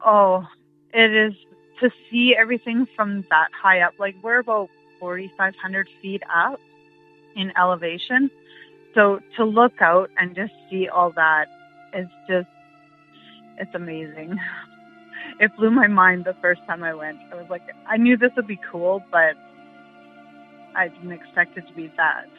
Oh, it is to see everything from that high up. Like we're about 4,500 feet up in elevation. So to look out and just see all that is just, it's amazing. It blew my mind the first time I went. I was like, I knew this would be cool, but I didn't expect it to be that.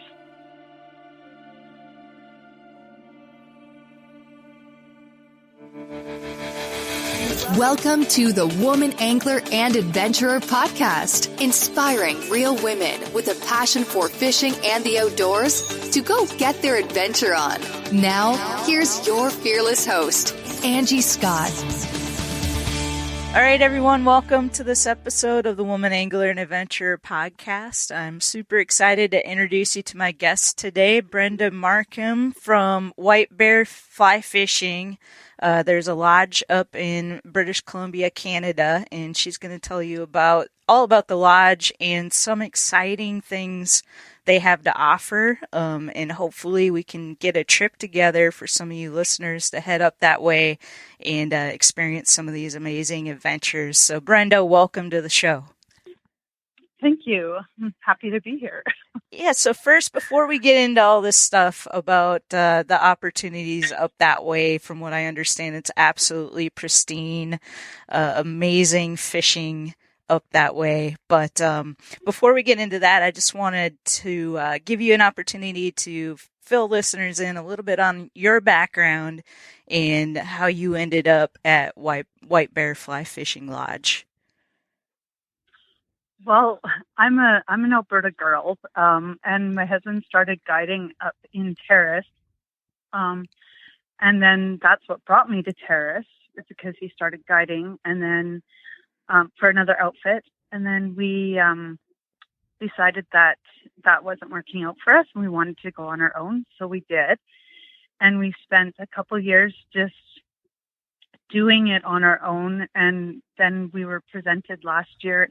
Welcome to the Woman Angler and Adventurer podcast, inspiring real women with a passion for fishing and the outdoors to go get their adventure on. Now, here's your fearless host, Angie Scott. All right, everyone, welcome to this episode of the Woman Angler and Adventurer podcast. I'm super excited to introduce you to my guest today, Brenda Markham from White Bear Fly Fishing. There's a lodge up in British Columbia, Canada, and she's going to tell you all about the lodge and some exciting things they have to offer. And hopefully we can get a trip together for some of you listeners to head up that way and experience some of these amazing adventures. So Brenda, welcome to the show. Thank you. I'm happy to be here. Yeah, so first, before we get into all this stuff about the opportunities up that way, from what I understand, it's absolutely pristine, amazing fishing up that way. But before we get into that, I just wanted to give you an opportunity to fill listeners in a little bit on your background and how you ended up at White Bear Fly Fishing Lodge. Well, I'm an Alberta girl, and my husband started guiding up in Terrace, and then that's what brought me to Terrace. It's because he started guiding, and then for another outfit, and then we decided that wasn't working out for us, and we wanted to go on our own, so we did, and we spent a couple years just doing it on our own, and then we were presented last year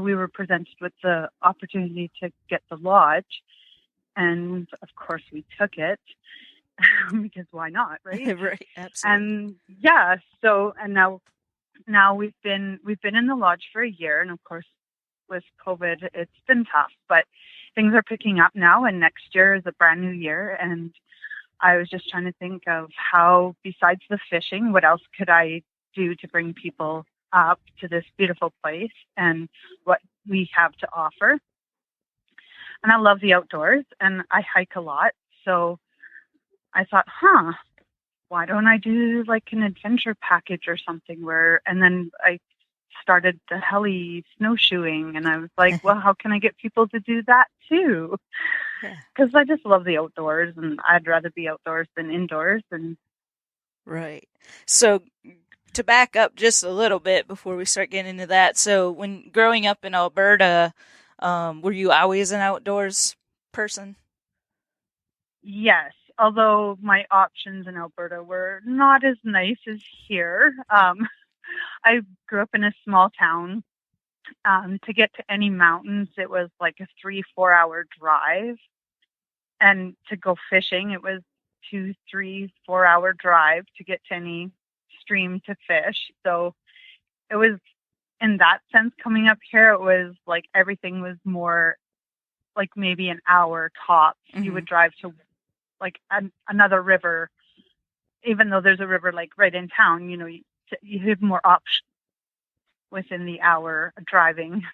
we were presented with the opportunity to get the lodge, and of course we took it because why not, right? Right, absolutely. And yeah, so and now we've been in the lodge for a year, and of course with COVID it's been tough, but things are picking up now, and next year is a brand new year, and I was just trying to think of how, besides the fishing, what else could I do to bring people up to this beautiful place and what we have to offer. And I love the outdoors, and I hike a lot. So I thought, why don't I do like an adventure package or something and then I started the heli snowshoeing, and I was like, well, how can I get people to do that too? Because I just love the outdoors, and I'd rather be outdoors than indoors. And right. So to back up just a little bit before we start getting into that, so when growing up in Alberta, were you always an outdoors person? Yes, although my options in Alberta were not as nice as here. I grew up in a small town. To get to any mountains, it was like a 3-4 hour drive. And to go fishing, it was 2-3-4 hour drive to get to any stream to fish. So it was, in that sense, coming up here, it was like everything was more like maybe an hour tops. Mm-hmm. You would drive to like another river, even though there's a river like right in town, you have more options within the hour driving.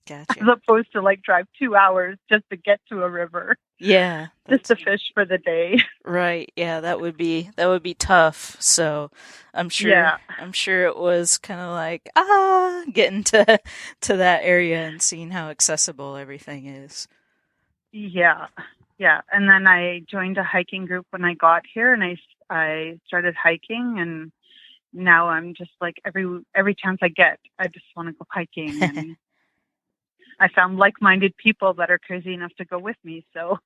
Gotcha. As opposed to like drive 2 hours just to get to a river. Yeah. Just to fish for the day. Right. Yeah, that would be tough. So I'm sure it was kind of like getting to that area and seeing how accessible everything is. Yeah. Yeah. And then I joined a hiking group when I got here, and I started hiking, and now I'm just like every chance I get, I just want to go hiking. And I found like-minded people that are crazy enough to go with me. So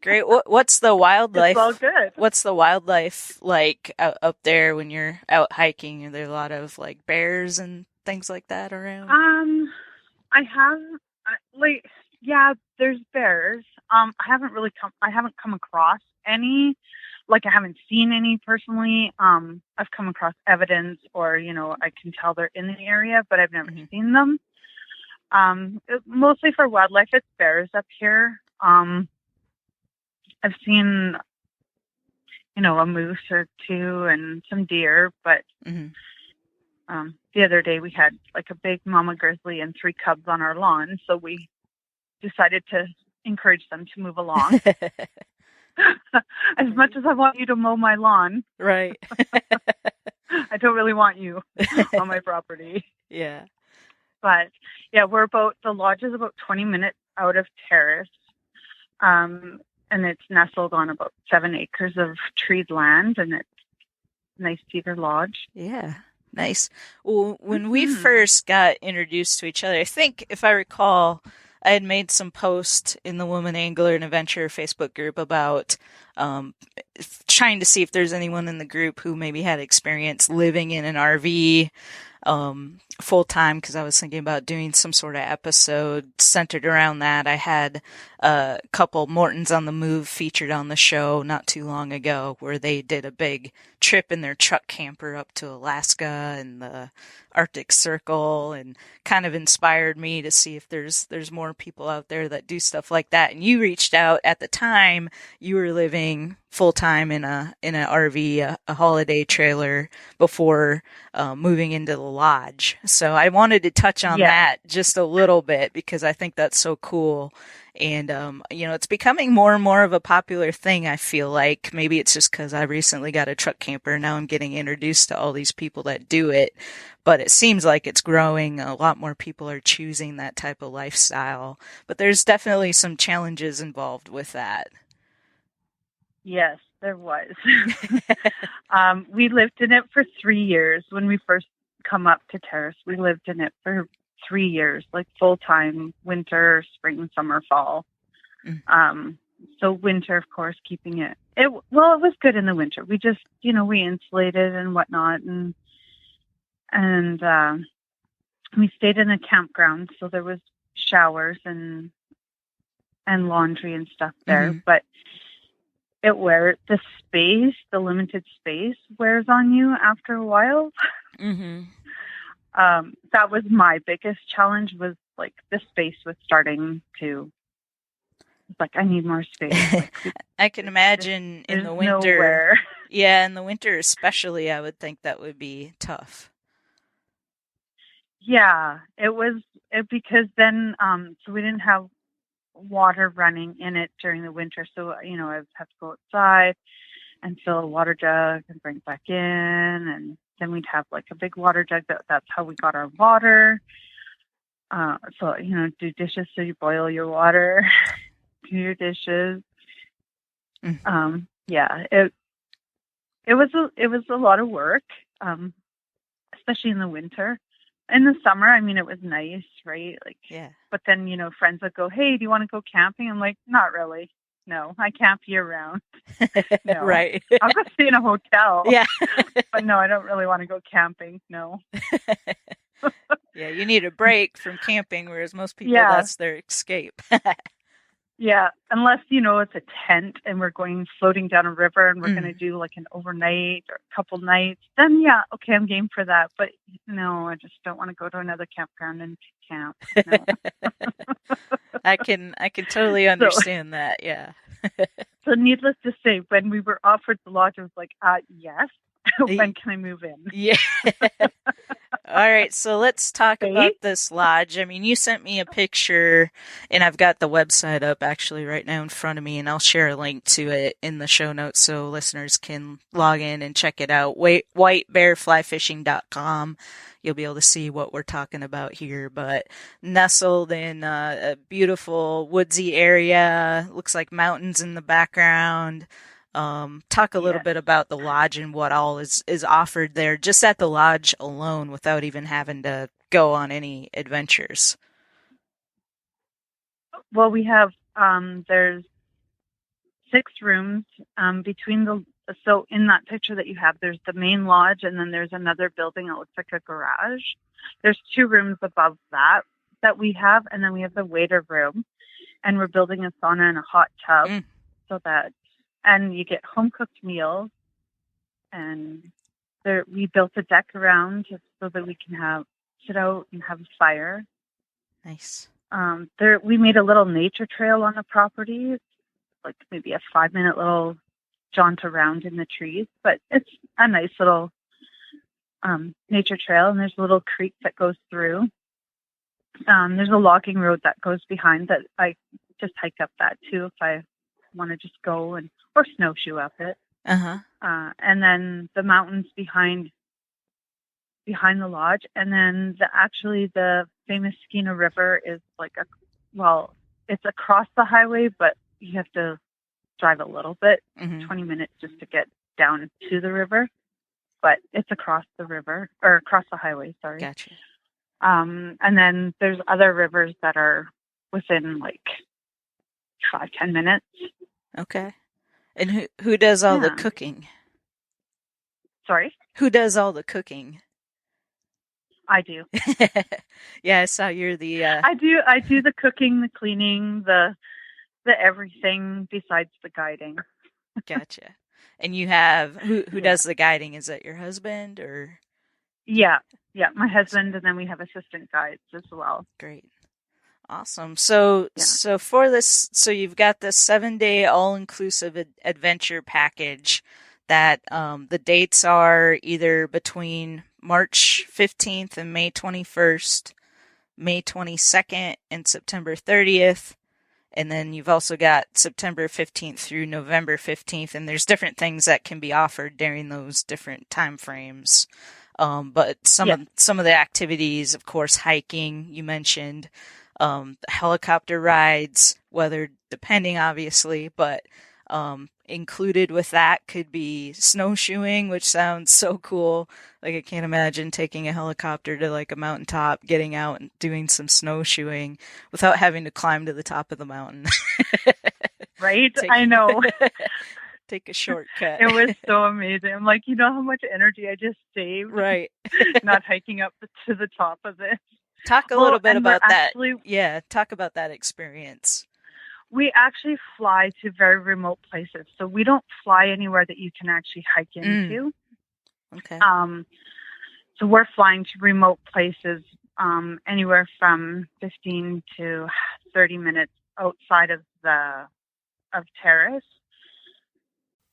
great. What's the wildlife? It's all good. What's the wildlife like up there when you're out hiking? Are there a lot of like bears and things like that around? There's bears. I haven't come across any like I haven't seen any personally. I've come across evidence, or I can tell they're in the area, but I've never seen them. Mostly for wildlife, it's bears up here. I've seen, a moose or two and some deer, but the other day we had like a big mama grizzly and 3 cubs on our lawn, so we decided to encourage them to move along. As much as I want you to mow my lawn, right? I don't really want you on my property. Yeah. But yeah, the lodge is about 20 minutes out of Terrace. And it's nestled on about 7 acres of treed land, and it's a nice cedar lodge. Yeah, nice. Well, when we first got introduced to each other, I think, if I recall, I had made some post in the Woman Angler and Adventurer Facebook group about trying to see if there's anyone in the group who maybe had experience living in an RV full time, because I was thinking about doing some sort of episode centered around that. I had a couple Mortons on the Move featured on the show not too long ago, where they did a big trip in their truck camper up to Alaska and the Arctic Circle, and kind of inspired me to see if there's more people out there that do stuff like that. And you reached out at the time. You were living full time in an RV, a holiday trailer, before moving into the lodge. So I wanted to touch on that just a little bit, because I think that's so cool. And, it's becoming more and more of a popular thing, I feel like. Maybe it's just because I recently got a truck camper, and now I'm getting introduced to all these people that do it. But it seems like it's growing. A lot more people are choosing that type of lifestyle. But there's definitely some challenges involved with that. Yes, there was. We lived in it for 3 years. When we first come up to Terrace, we lived in it for 3 years, like full time, winter, spring, summer, fall. So winter, of course, keeping it was good in the winter. We just, we insulated and whatnot, and we stayed in a campground, so there was showers and laundry and stuff there. But the limited space wears on you after a while. That was my biggest challenge, was like the space was starting to, like, I need more space. Like, I can imagine in the winter. Nowhere. Yeah, in the winter especially, I would think that would be tough. Yeah, because then, so we didn't have water running in it during the winter. So, I would have to go outside and fill a water jug and bring it back in. And then we'd have like a big water jug. That's how we got our water. So, do dishes. So you boil your water, do your dishes. Yeah, it was a lot of work, especially in the winter. In the summer, I mean, it was nice, right? Like, yeah. But then, friends would go, "Hey, do you want to go camping?" I'm like, "Not really. No, I camp year round." No. Right. I'll go stay in a hotel. Yeah. But no, I don't really want to go camping. No. Yeah, you need a break from camping, whereas most people, that's their escape. Yeah, unless, it's a tent and we're going floating down a river and we're going to do like an overnight or a couple nights, then yeah, okay, I'm game for that. But no, I just don't want to go to another campground and camp. No. I can totally understand that. Yeah. So needless to say, when we were offered the lodge, I was like, yes. When can I move in? Yeah. All right, so let's talk about this lodge. I mean, you sent me a picture, and I've got the website up actually right now in front of me, and I'll share a link to it in the show notes so listeners can log in and check it out. whitebearflyfishing.com. You'll be able to see what we're talking about here, but nestled in a beautiful woodsy area. Looks like mountains in the background. Talk a little bit about the lodge and what all is offered there, just at the lodge alone, without even having to go on any adventures. Well, we have, there's 6 rooms, so in that picture that you have, there's the main lodge, and then there's another building that looks like a garage. There's 2 rooms above that we have, and then we have the waiter room, and we're building a sauna and a hot tub so that and you get home cooked meals. And we built a deck around just so that we can sit out and have a fire. Nice. We made a little nature trail on the property, like maybe a 5-minute little jaunt around in the trees, but it's a nice little nature trail, and there's a little creek that goes through. There's a logging road that goes behind that. I just hike up that too if I want to just go or snowshoe up it. And then the mountains behind the lodge, and then the famous Skeena River is it's across the highway, but you have to drive a little bit, 20 minutes just to get down to the river, but it's across the river, or across the highway, sorry. Gotcha. And then there's other rivers that are within 5-10 minutes. Okay. And who does all the cooking? Sorry? Who does all the cooking? I do. Yeah, I saw you're the... I do the cooking, the cleaning, the everything besides the guiding. Gotcha. And you have... Who does the guiding? Is that your husband, or...? Yeah, my husband, and then we have assistant guides as well. Great. Awesome. So for this, you've got this 7-day all-inclusive adventure package that the dates are either between March 15th and May 21st, May 22nd and September 30th, and then you've also got September 15th through November 15th, and there's different things that can be offered during those different time frames. But some of the activities, of course, hiking, you mentioned, helicopter rides, weather depending, obviously, but included with that could be snowshoeing, which sounds so cool. I can't imagine taking a helicopter to a mountaintop, getting out and doing some snowshoeing without having to climb to the top of the mountain. Right? I know. Take a shortcut. It was so amazing. I'm like, how much energy I just saved? Right. Not hiking up to the top of it. Talk a little bit about that. Talk about that experience. We actually fly to very remote places. So we don't fly anywhere that you can actually hike into. Okay. So we're flying to remote places, anywhere from 15 to 30 minutes outside of Terrace.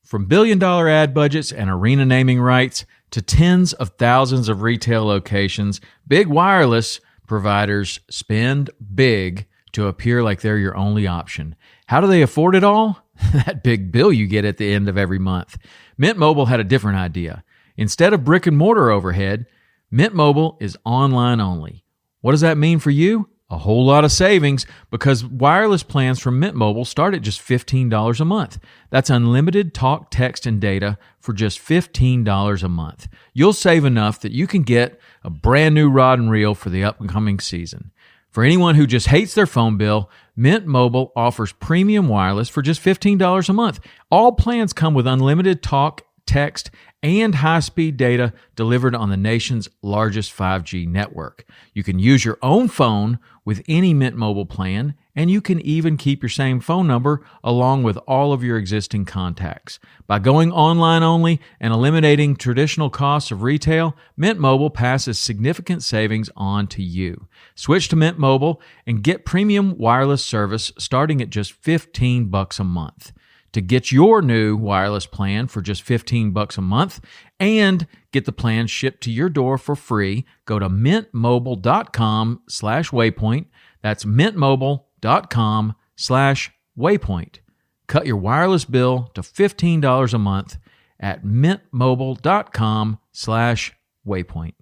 From billion-dollar ad budgets and arena naming rights to tens of thousands of retail locations, big wireless providers spend big to appear like they're your only option. How do they afford it all? That big bill you get at the end of every month. Mint Mobile had a different idea. Instead of brick and mortar overhead, Mint Mobile is online only. What does that mean for you? A whole lot of savings, because wireless plans from Mint Mobile start at just $15 a month. That's unlimited talk, text, and data for just $15 a month. You'll save enough that you can get a brand new rod and reel for the upcoming season. For anyone who just hates their phone bill, Mint Mobile offers premium wireless for just $15 a month. All plans come with unlimited talk, text, and high-speed data delivered on the nation's largest 5G network. You can use your own phone with any Mint Mobile plan, and you can even keep your same phone number along with all of your existing contacts. By going online only and eliminating traditional costs of retail, Mint Mobile passes significant savings on to you. Switch to Mint Mobile and get premium wireless service starting at just $15 a month. To get your new wireless plan for just $15 a month and get the plan shipped to your door for free, go to mintmobile.com/waypoint. That's mintmobile.com/waypoint. Cut your wireless bill to $15 a month at mintmobile.com/waypoint.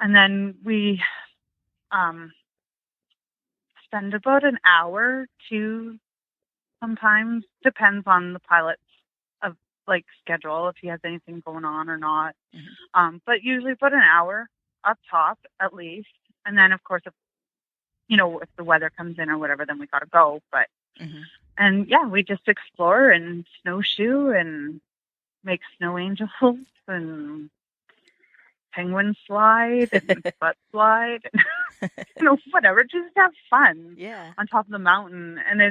And then we spend about an hour to... Sometimes depends on the pilot's schedule, if he has anything going on or not. Mm-hmm. But usually about an hour up top at least. And then of course, if the weather comes in or whatever, then we got to go. But, and yeah, we just explore and snowshoe and make snow angels and penguin slide and butt slide and, whatever, just have fun on top of the mountain. And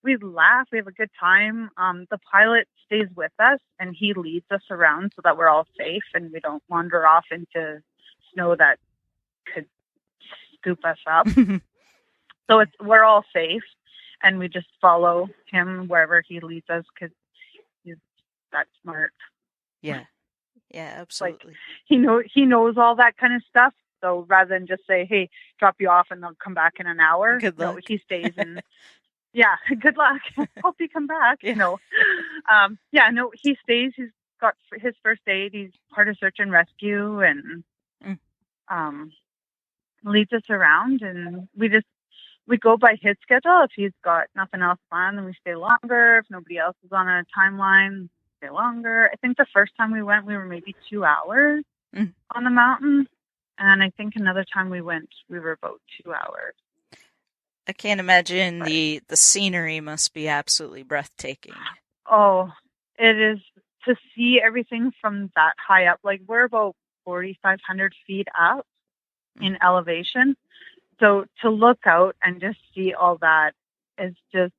we laugh, we have a good time. The pilot stays with us and he leads us around so that we're all safe and we don't wander off into snow that could scoop us up. So we're all safe and we just follow him wherever he leads us because he's that smart. Yeah. Yeah, absolutely. Like, he knows all that kind of stuff. So rather than just say, hey, drop you off and they'll come back in an hour. Good luck. No, he stays and yeah, good luck. Hope you come back. Yeah. No. He stays. He's got his first aid. He's part of search and rescue and leads us around, and we go by his schedule. If he's got nothing else planned, then we stay longer. If nobody else is on a timeline, we stay longer. I think the first time we went, we were maybe 2 hours on the mountain. And I think another time we went, we were about 2 hours. I can't imagine the scenery must be absolutely breathtaking. Oh, it is, to see everything from that high up. Like, we're about 4,500 feet up in elevation. So to look out and just see all that is just,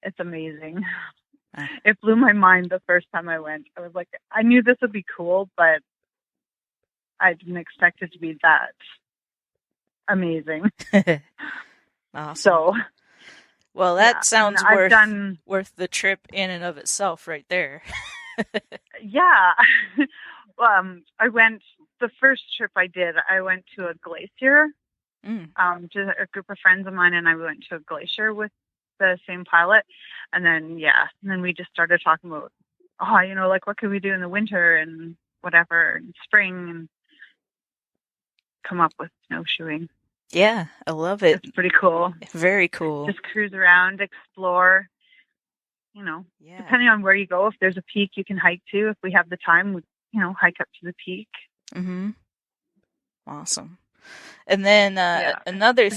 it's amazing. It blew my mind the first time I went. I was like, I knew this would be cool, but I didn't expect it to be that amazing. Awesome. So, well, that sounds worth the trip in and of itself right there. Yeah. The first trip I did, I went to a glacier. Just a group of friends of mine and I went to a glacier with the same pilot. And then we just started talking about, like, what could we do in the winter and whatever, and spring, and come up with snowshoeing. Yeah, I love it. It's pretty cool. Very cool. Just cruise around, explore, depending on where you go. If there's a peak you can hike to, if we have the time, we, hike up to the peak. Mm-hmm. Awesome. And then another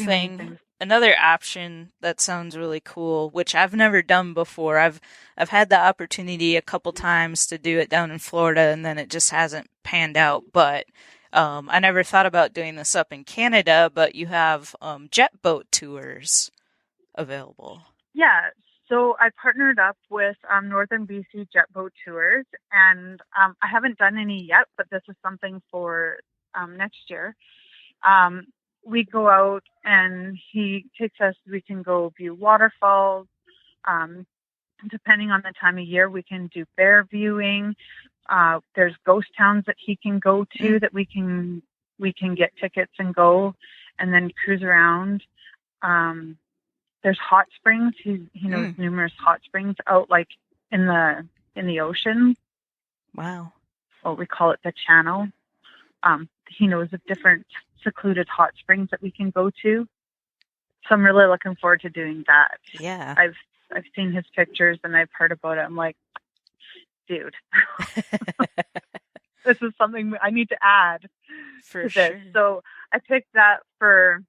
option that sounds really cool, which I've never done before. I've had the opportunity a couple times to do it down in Florida, and then it just hasn't panned out. But I never thought about doing this up in Canada, but you have jet boat tours available. Yeah. So I partnered up with Northern BC Jet Boat Tours, and I haven't done any yet, but this is something for next year. We go out and he takes us, we can go view waterfalls. Depending on the time of year, we can do bear viewing. There's ghost towns that he can go to that we can get tickets and go and then cruise around. There's hot springs. He knows numerous hot springs out like in the ocean. Wow. Well, we call it the channel. He knows of different secluded hot springs that we can go to. So I'm really looking forward to doing that. Yeah. I've seen his pictures and I've heard about it. I'm like, dude, this is something I need to add for to sure. this. So I picked that for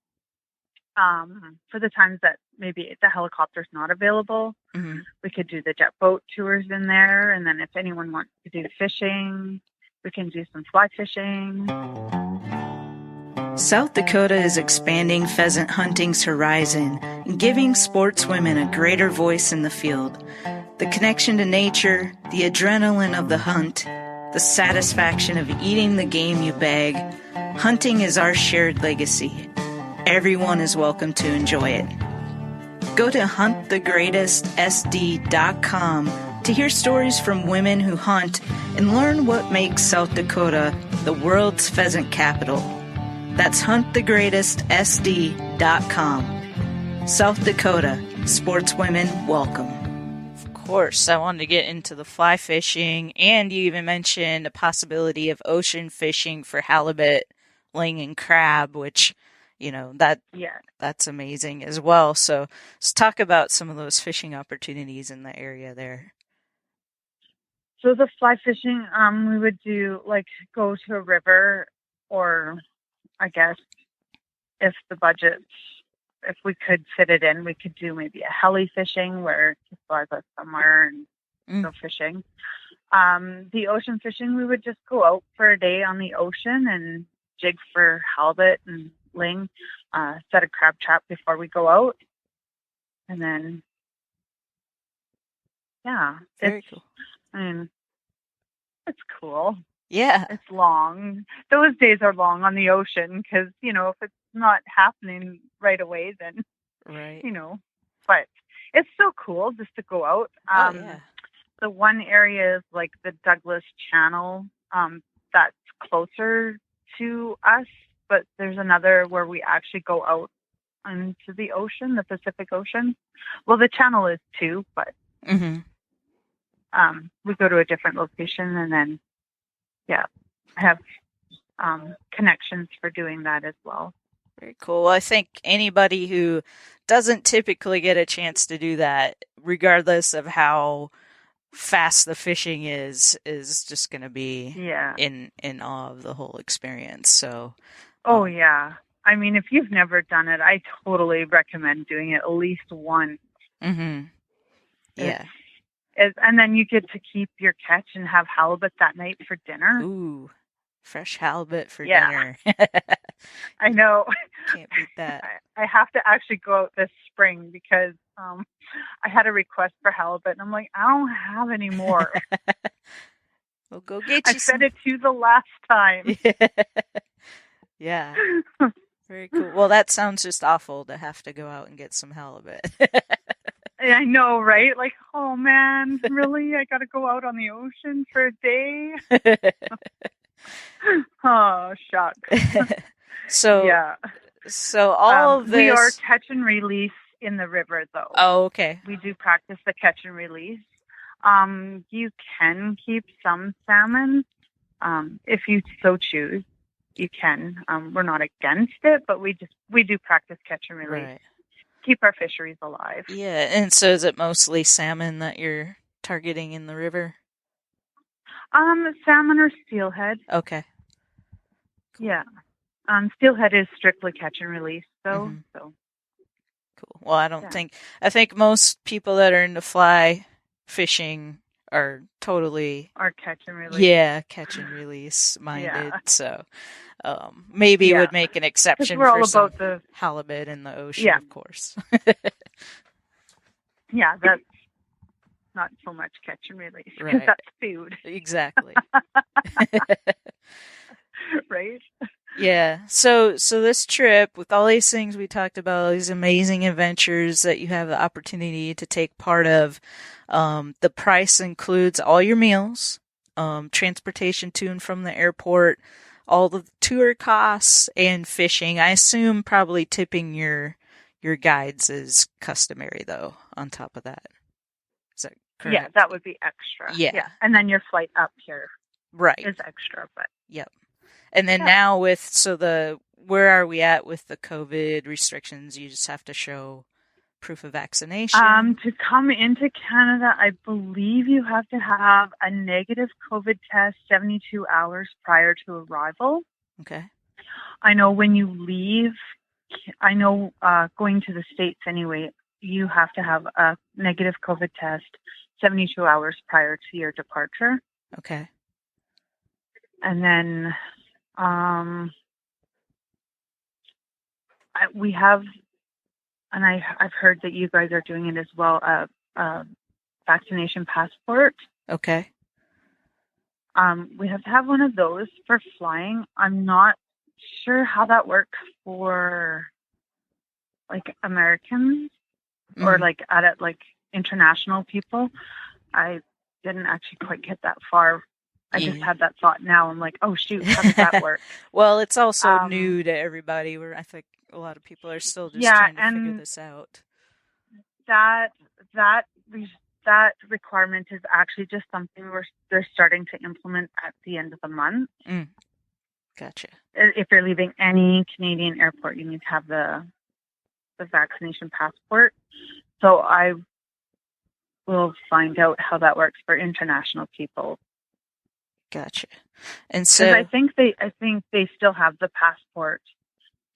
the times that maybe the helicopter's not available. Mm-hmm. We could do the jet boat tours in there. And then if anyone wants to do fishing, we can do some fly fishing. South Dakota is expanding pheasant hunting's horizon and giving sportswomen a greater voice in the field. The connection to nature, the adrenaline of the hunt, the satisfaction of eating the game you bag. Hunting is our shared legacy. Everyone is welcome to enjoy it. Go to huntthegreatestsd.com to hear stories from women who hunt and learn what makes South Dakota the world's pheasant capital. That's huntthegreatestsd.com. South Dakota, sportswomen welcome. Of course, I wanted to get into the fly fishing, and you even mentioned a possibility of ocean fishing for halibut, ling, and crab, which, that's amazing as well. So let's talk about some of those fishing opportunities in the area there. So the fly fishing, we would do go to a river, or I guess if we could fit it in, we could do maybe a heli fishing where it just flies us somewhere and go fishing. The ocean fishing, we would just go out for a day on the ocean and jig for halibut and ling, set a crab trap before we go out, and then yeah, Very cool. I mean, it's cool. Yeah. It's long. Those days are long on the ocean because, if it's not happening right away, then, Right. but it's so cool just to go out. Yeah. The one area is like the Douglas Channel, that's closer to us, but there's another where we actually go out into the ocean, the Pacific Ocean. Well, the channel is too, but Mm-hmm. We go to a different location, and then, I have connections for doing that as well. Very cool. I think anybody who doesn't typically get a chance to do that, regardless of how fast the fishing is just going to be in awe of the whole experience. So, yeah. I mean, if you've never done it, I totally recommend doing it at least once. Mm-hmm. Yeah. And then you get to keep your catch and have halibut that night for dinner. Ooh, fresh halibut for dinner. I know. Can't beat that. I have to actually go out this spring because I had a request for halibut, and I'm like, I don't have any more. Well, go get you I fed it to the last time. Yeah. Very cool. Well, that sounds just awful to have to go out and get some halibut. I know, right? Like, oh man, really? I got to go out on the ocean for a day? Oh, shucks. So all of this... We are catch and release in the river, though. Oh, okay. We do practice the catch and release. You can keep some salmon if you so choose. You can. We're not against it, but we do practice catch and release. Right. Keep our fisheries alive. Yeah, and so is it mostly salmon that you're targeting in the river? Salmon or steelhead. Okay. Cool. Yeah. Steelhead is strictly catch and release, though. Mm-hmm. So. Cool. Well, I think most people that are into fly fishing are totally... Or catch and release. Yeah, catch and release minded. Yeah. So maybe would make an exception we're all for some about the halibut in the ocean, of course. Yeah, that's not so much catch and release because that's food. Exactly. Right? Yeah. So this trip, with all these things we talked about, these amazing adventures that you have the opportunity to take part of, the price includes all your meals, transportation to and from the airport, all the tour costs, and fishing. I assume probably tipping your guides is customary, though, on top of that. Is that correct? Yeah, that would be extra. Yeah. And then your flight up here is extra, but... Yep. And then now where are we at with the COVID restrictions? You just have to show proof of vaccination. To come into Canada, I believe you have to have a negative COVID test 72 hours prior to arrival. Okay. I know when you leave, going to the States anyway, you have to have a negative COVID test 72 hours prior to your departure. Okay. And then we have, and I've heard that you guys are doing it as well, a vaccination passport. Okay. We have to have one of those for flying. I'm not sure how that works for like Americans or like international people. I didn't actually quite get that far. I just had that thought now. I'm like, oh shoot, how does that work? Well, it's also new to everybody. I think a lot of people are still just trying to figure this out. That requirement is actually just something they're starting to implement at the end of the month. Gotcha. If you're leaving any Canadian airport, you need to have the vaccination passport. So I will find out how that works for international people. Gotcha. And so I think they still have the passport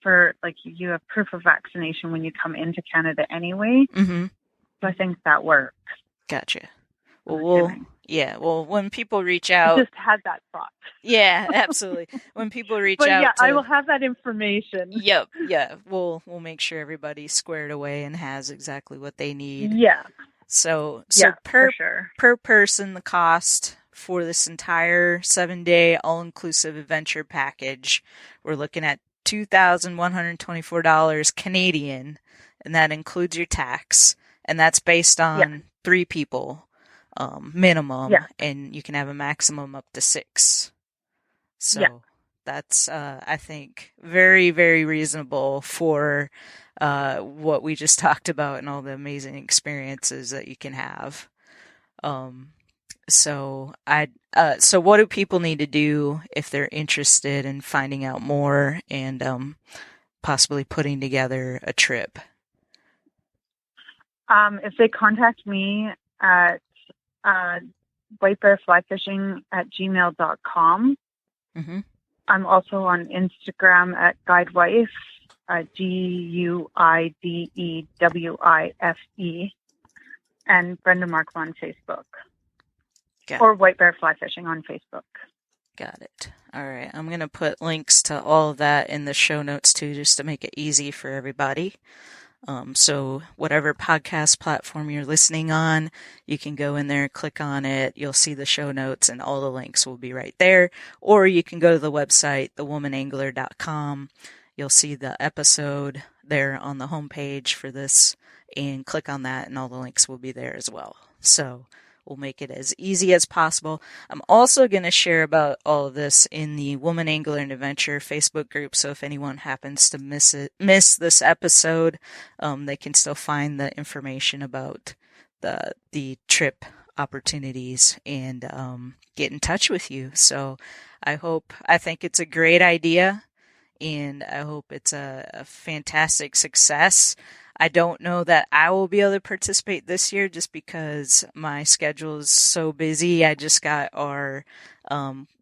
for, like, you have proof of vaccination when you come into Canada anyway. Mm-hmm. So I think that works. Gotcha. Well, when people reach out... I just had that thought. Yeah, absolutely. When people reach but out yeah, I will have that information. Yep, yeah. We'll make sure everybody's squared away and has exactly what they need. Yeah. So for sure. per person, the cost for this entire 7-day all-inclusive adventure package, we're looking at $2,124 Canadian, and that includes your tax, and that's based on 3 people minimum, and you can have a maximum up to 6. So that's, I think, very, very reasonable for what we just talked about and all the amazing experiences that you can have. So what do people need to do if they're interested in finding out more and possibly putting together a trip? If they contact me at whitebearflyfishing@gmail.com. Mm-hmm. I'm also on Instagram at guidewife, GUIDEWIFE, and Brenda Markham on Facebook. Or White Bear Fly Fishing on Facebook. Got it. All right. I'm going to put links to all of that in the show notes too, just to make it easy for everybody. So whatever podcast platform you're listening on, you can go in there, click on it. You'll see the show notes and all the links will be right there. Or you can go to the website, thewomanangler.com. You'll see the episode there on the homepage for this and click on that and all the links will be there as well. So we'll make it as easy as possible. I'm also going to share about all of this in the Woman Angler and Adventure Facebook group. So if anyone happens to miss this episode, they can still find the information about the trip opportunities and get in touch with you. So I think it's a great idea and I hope it's a fantastic success. I don't know that I will be able to participate this year just because my schedule is so busy. I just got our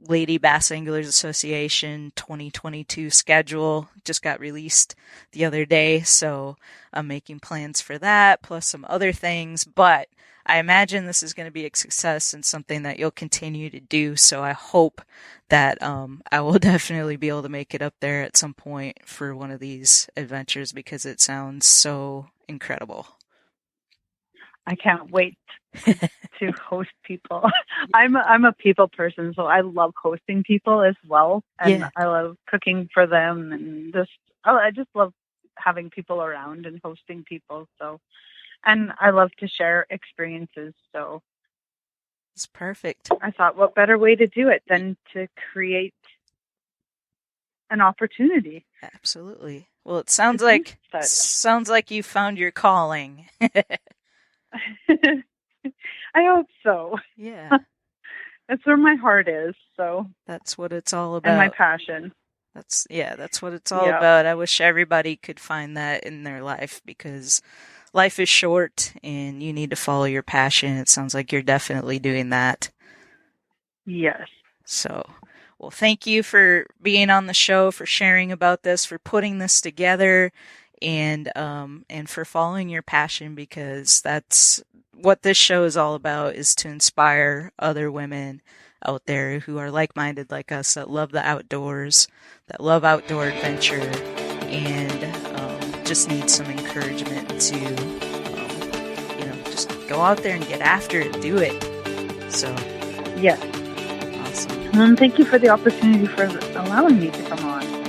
Lady Bass Anglers Association 2022 schedule, just got released the other day. So I'm making plans for that, plus some other things. But I imagine this is going to be a success and something that you'll continue to do. So I hope that I will definitely be able to make it up there at some point for one of these adventures because it sounds so incredible. I can't wait to host people. I'm a people person, so I love hosting people as well, and I love cooking for them, and I just love having people around and hosting people. So, and I love to share experiences. So. It's perfect. I thought, what better way to do it than to create an opportunity? Absolutely. Well, it sounds like you found your calling. I hope so. Yeah. That's where my heart is. So that's what it's all about. And my passion. That's what it's all about. I wish everybody could find that in their life because life is short and you need to follow your passion. It sounds like you're definitely doing that. Yes. So, well, thank you for being on the show, for sharing about this, for putting this together, and for following your passion because that's what this show is all about, is to inspire other women out there who are like-minded like us, that love the outdoors, that love outdoor adventure, and just need some encouragement to, just go out there and get after it, do it. So, yes. Awesome. And thank you for the opportunity for allowing me to come on.